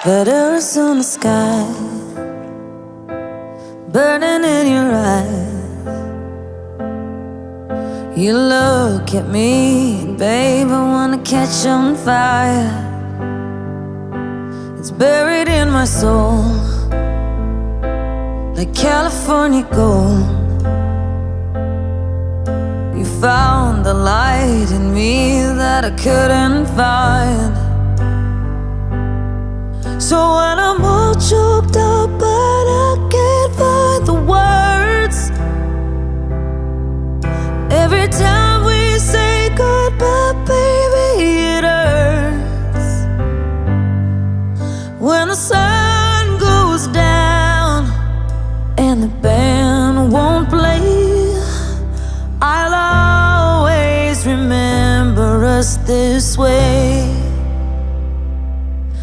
Letters on the sky, burning in your eyes. You look at me, and babe, I wanna catch on fire. It's buried in my soul, like California gold. You found the light in me that I couldn't find. So when I'm all choked up but I can't find the words, every time we say goodbye, baby, it hurts. When the sun goes down and the band won't play, I'll always remember us this way.